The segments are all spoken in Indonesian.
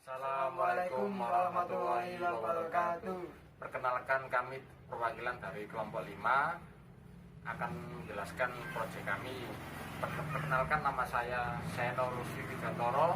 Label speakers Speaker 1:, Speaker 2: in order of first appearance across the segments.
Speaker 1: Assalamualaikum warahmatullahi wabarakatuh. Perkenalkan, kami perwakilan dari kelompok 5 akan menjelaskan proyek kami. Perkenalkan, nama saya Seno Rusli Wijatoro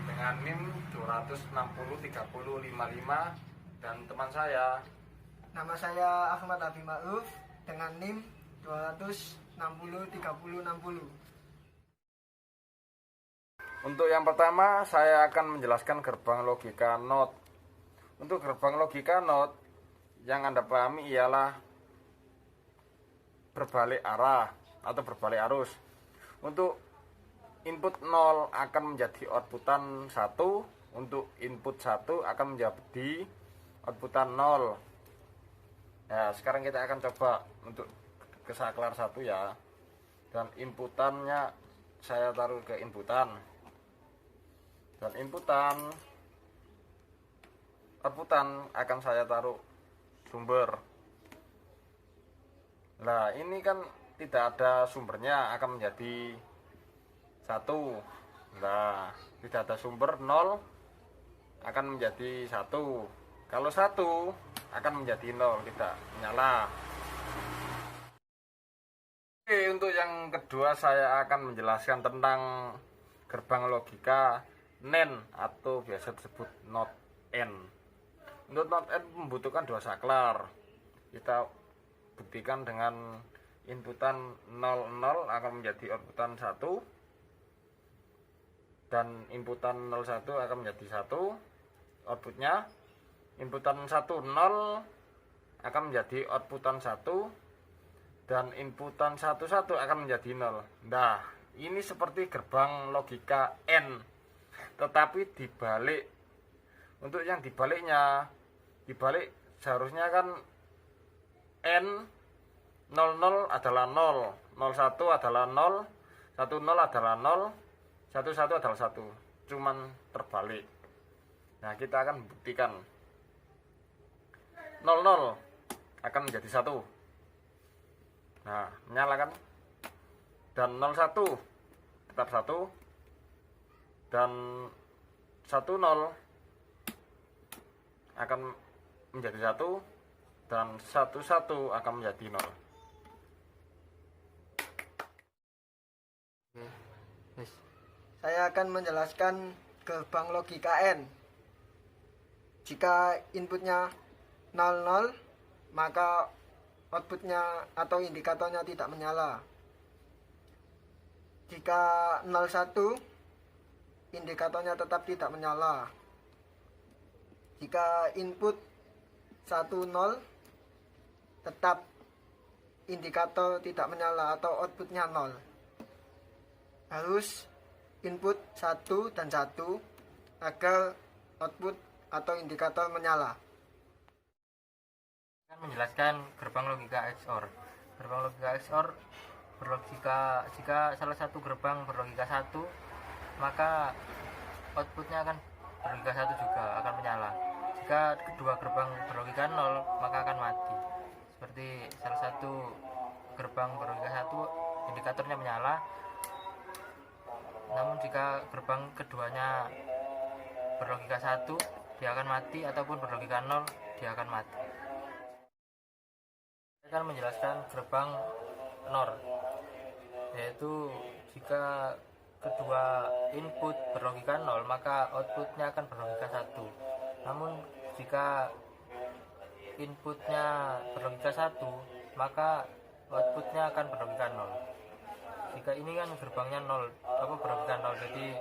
Speaker 1: dengan NIM 2603055 dan teman saya.
Speaker 2: Nama saya Ahmad Abi Ma'ruf dengan NIM 2603060.
Speaker 1: Untuk yang pertama, saya akan menjelaskan gerbang logika NOT. Untuk gerbang logika NOT, yang Anda pahami ialah berbalik arah atau berbalik arus. Untuk input 0 akan menjadi outputan 1, untuk input 1 akan menjadi outputan 0. Ya, sekarang kita akan coba untuk ke saklar 1 ya. Dan inputannya saya taruh ke inputan. Dan outputan akan saya taruh sumber. Nah, ini kan tidak ada sumbernya, akan menjadi 1. Nah, tidak ada sumber, 0 akan menjadi 1. Kalau 1 akan menjadi 0, tidak menyala. Oke, untuk yang kedua saya akan menjelaskan tentang gerbang logika NAND atau biasa disebut NOT N. Untuk NOT N membutuhkan 2 saklar. Kita buktikan dengan inputan 00 akan menjadi outputan 1 dan inputan 01 akan menjadi 1 outputnya. Inputan 10 akan menjadi outputan 1 dan inputan 11 akan menjadi 0. Nah, ini seperti gerbang logika N, tetapi dibalik. Untuk yang dibaliknya, dibalik seharusnya kan N 00 adalah 0, 01 adalah 0, 10 adalah 0, 11 adalah 1, cuman terbalik. Nah, kita akan buktikan. 00 akan menjadi 1. Nah, menyala kan? Dan 01 tetap 1 dan 10 akan menjadi 1 dan 11 akan menjadi 0.
Speaker 2: Saya akan menjelaskan gerbang logika N. Jika inputnya 00, maka outputnya atau indikatornya tidak menyala. Jika 01, indikatornya tetap tidak menyala. Jika input 10, tetap indikator tidak menyala atau outputnya 0. Harus input 1 dan 1 agar output atau indikator menyala.
Speaker 3: Menjelaskan gerbang logika XOR. Gerbang logika XOR berlogika jika salah satu gerbang berlogika 1, maka outputnya akan berlogika 1 juga akan menyala. Jika kedua gerbang berlogika 0, maka akan mati. Seperti salah satu gerbang berlogika 1, indikatornya menyala. Namun jika gerbang keduanya berlogika 1, dia akan mati, ataupun berlogika 0, dia akan mati. Saya akan menjelaskan gerbang NOR, yaitu jika kedua input berlogika 0, maka outputnya akan berlogika 1. Namun jika inputnya berlogika 1, maka outputnya akan berlogika 0. Jika ini kan gerbangnya 0, berlogika 0, jadi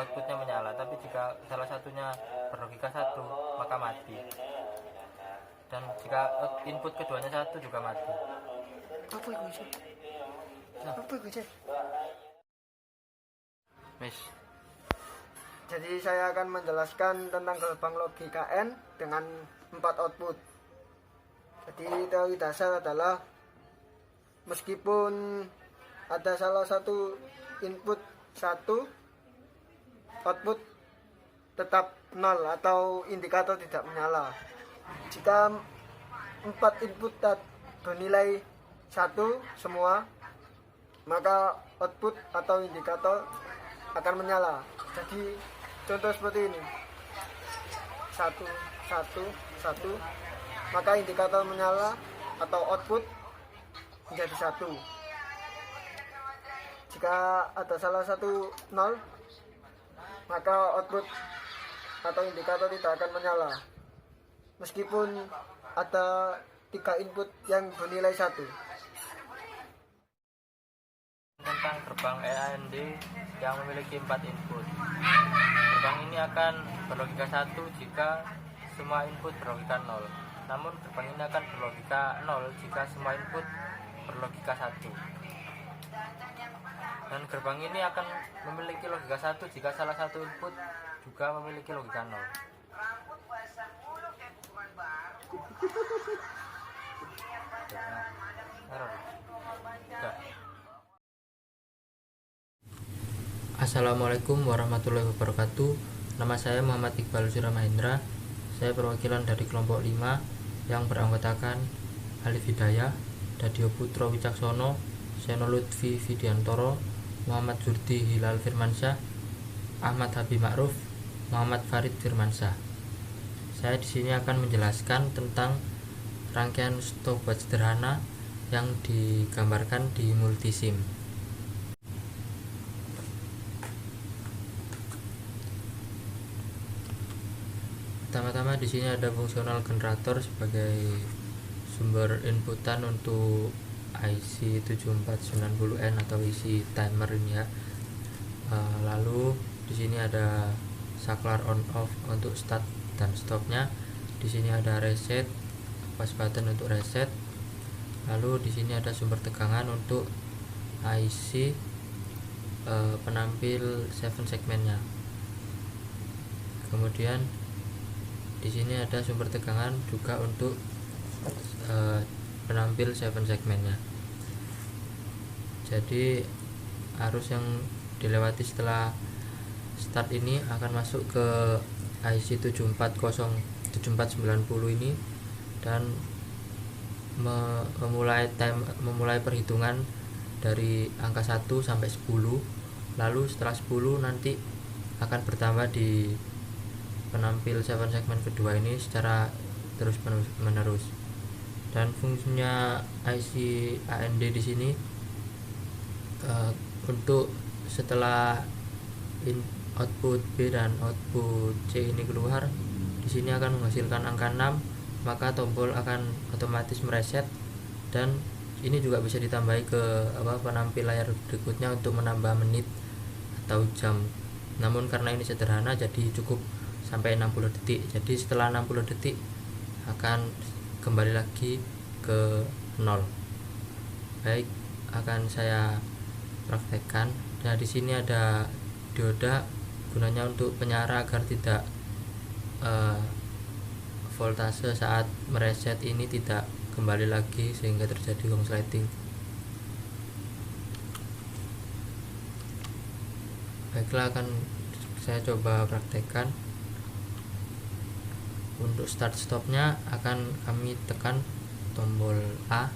Speaker 3: outputnya menyala. Tapi jika salah satunya berlogika 1, maka mati. Dan jika input keduanya 1 juga mati.
Speaker 2: Apa itu sih? Jadi saya akan menjelaskan tentang gerbang logika N dengan 4 output. Jadi teori dasar adalah meskipun ada salah satu input 1, output tetap 0 atau indikator tidak menyala. Jika 4 input bernilai 1 semua, maka output atau indikator akan menyala. Jadi contoh seperti ini. 1 1 1, maka indikator menyala atau output menjadi 1. Jika ada salah satu 0, maka output atau indikator tidak akan menyala meskipun ada 3 input yang bernilai 1.
Speaker 3: Tentang gerbang EAND yang memiliki 4 input. Gerbang ini akan berlogika 1 jika semua input berlogika 0. Namun gerbang ini akan berlogika 0 jika semua input berlogika 1. Dan gerbang ini akan memiliki logika 1 jika salah satu input juga memiliki logika 0.
Speaker 4: Assalamualaikum warahmatullahi wabarakatuh. Nama saya Muhammad Iqbal Suramahendra. Saya perwakilan dari kelompok 5 yang beranggotakan Alif Hidayah, Dadio Putro Wicaksono, Seno Lutfi Widiantoro, Muhammad Zurdi Hilal Firmansyah, Ahmad Habib Ma'ruf, Muhammad Farid Firmansyah. Saya di sini akan menjelaskan tentang rangkaian stopwatch sederhana yang digambarkan di multisim. Pertama-tama di sini ada fungsional generator sebagai sumber inputan untuk IC 7490N atau IC timer ini ya. Lalu di sini ada saklar on off untuk start dan stopnya. Di sini ada reset, pause button untuk reset. Lalu di sini ada sumber tegangan untuk IC penampil 7 segmennya. Kemudian di sini ada sumber tegangan juga untuk penampil 7 segmennya. Jadi arus yang dilewati setelah start ini akan masuk ke IC 7490 ini dan memulai perhitungan dari angka 1 sampai 10. Lalu setelah 10 nanti akan bertambah di penampil 7 segmen kedua ini secara terus menerus. Dan fungsinya IC AND di sini untuk setelah output B dan output C ini keluar, di sini akan menghasilkan angka 6, maka tombol akan otomatis mereset dan ini juga bisa ditambahi ke penampil layar berikutnya untuk menambah menit atau jam. Namun karena ini sederhana jadi cukup sampai 60 detik. Jadi setelah 60 detik akan kembali lagi ke 0. Baik, akan saya praktekkan. Nah, di sini ada dioda gunanya untuk penyara agar tidak voltase saat mereset ini tidak kembali lagi sehingga terjadi korsleting. Baiklah, akan saya coba praktekkan. Untuk start stopnya akan kami tekan tombol A.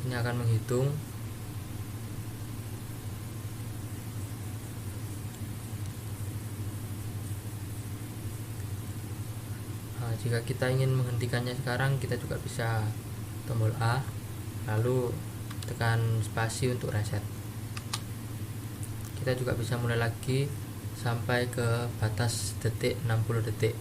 Speaker 4: Ini akan menghitung. Jika kita ingin menghentikannya sekarang, kita juga bisa tombol A lalu tekan spasi untuk reset. Kita juga bisa mulai lagi sampai ke batas detik 60 detik.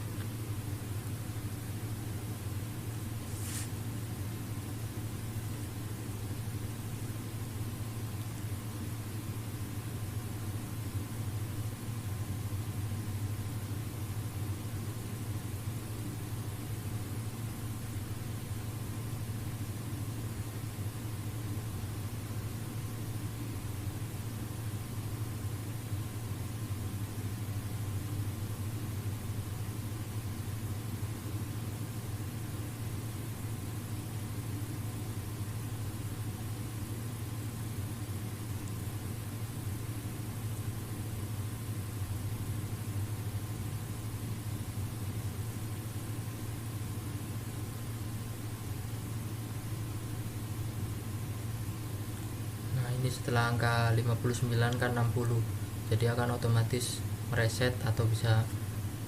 Speaker 4: Ini setelah angka 59 kan 60, jadi akan otomatis mereset atau bisa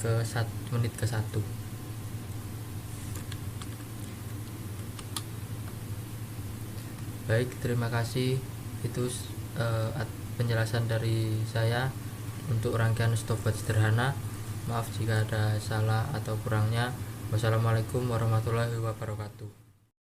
Speaker 4: ke 1 menit ke 1. Baik, terima kasih. Itu penjelasan dari saya untuk rangkaian stopwatch sederhana. Maaf jika ada salah atau kurangnya. Wassalamualaikum warahmatullahi wabarakatuh.